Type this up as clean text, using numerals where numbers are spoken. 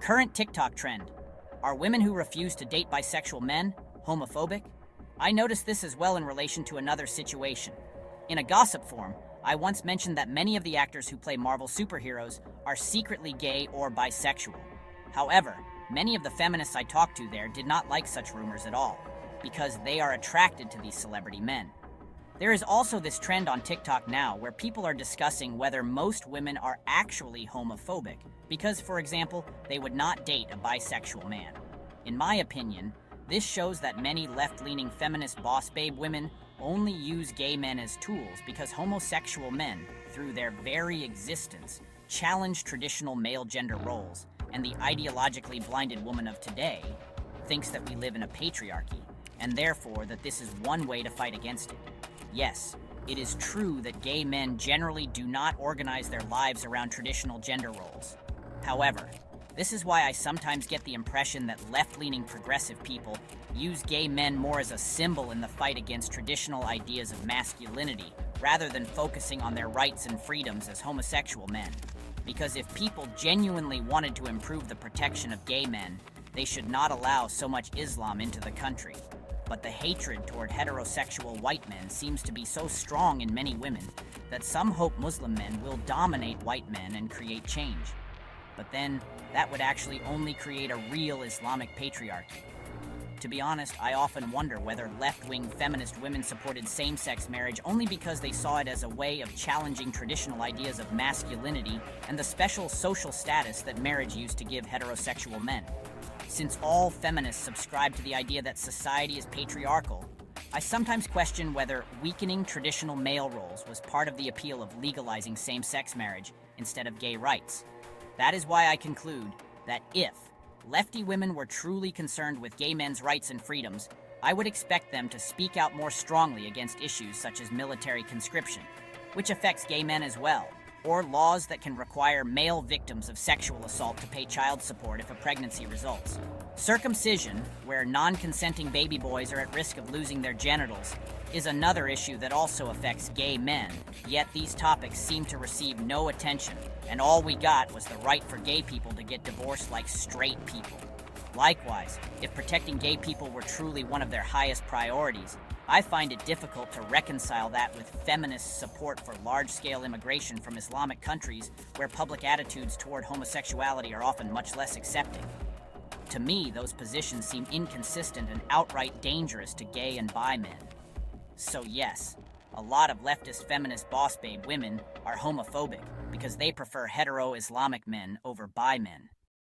Current TikTok trend. Are women who refuse to date bisexual men homophobic? I noticed this as well in relation to another situation. In a gossip form, I once mentioned that many of the actors who play Marvel superheroes are secretly gay or bisexual. However, many of the feminists I talked to there did not like such rumors at all, because they are attracted to these celebrity men. There is also this trend on TikTok now where people are discussing whether most women are actually homophobic, because, for example, they would not date a bisexual man. In my opinion, this shows that many left-leaning feminist boss babe women only use gay men as tools because homosexual men, through their very existence, challenge traditional male gender roles, and the ideologically blinded woman of today thinks that we live in a patriarchy, and therefore that this is one way to fight against it. Yes, it is true that gay men generally do not organize their lives around traditional gender roles. However, this is why I sometimes get the impression that left-leaning progressive people use gay men more as a symbol in the fight against traditional ideas of masculinity, rather than focusing on their rights and freedoms as homosexual men. Because if people genuinely wanted to improve the protection of gay men, they should not allow so much Islam into the country. But the hatred toward heterosexual white men seems to be so strong in many women that some hope Muslim men will dominate white men and create change. But then, that would actually only create a real Islamic patriarchy. To be honest, I often wonder whether left-wing feminist women supported same-sex marriage only because they saw it as a way of challenging traditional ideas of masculinity and the special social status that marriage used to give heterosexual men. Since all feminists subscribe to the idea that society is patriarchal, I sometimes question whether weakening traditional male roles was part of the appeal of legalizing same-sex marriage instead of gay rights. That is why I conclude that if lefty women were truly concerned with gay men's rights and freedoms, I would expect them to speak out more strongly against issues such as military conscription, which affects gay men as well, or laws that can require male victims of sexual assault to pay child support if a pregnancy results. Circumcision, where non-consenting baby boys are at risk of losing their genitals, is another issue that also affects gay men, yet these topics seem to receive no attention, and all we got was the right for gay people to get divorced like straight people. Likewise, if protecting gay people were truly one of their highest priorities, I find it difficult to reconcile that with feminist support for large-scale immigration from Islamic countries where public attitudes toward homosexuality are often much less accepting. To me, those positions seem inconsistent and outright dangerous to gay and bi men. So yes, a lot of leftist feminist boss babe women are homophobic because they prefer hetero Islamic men over bi men.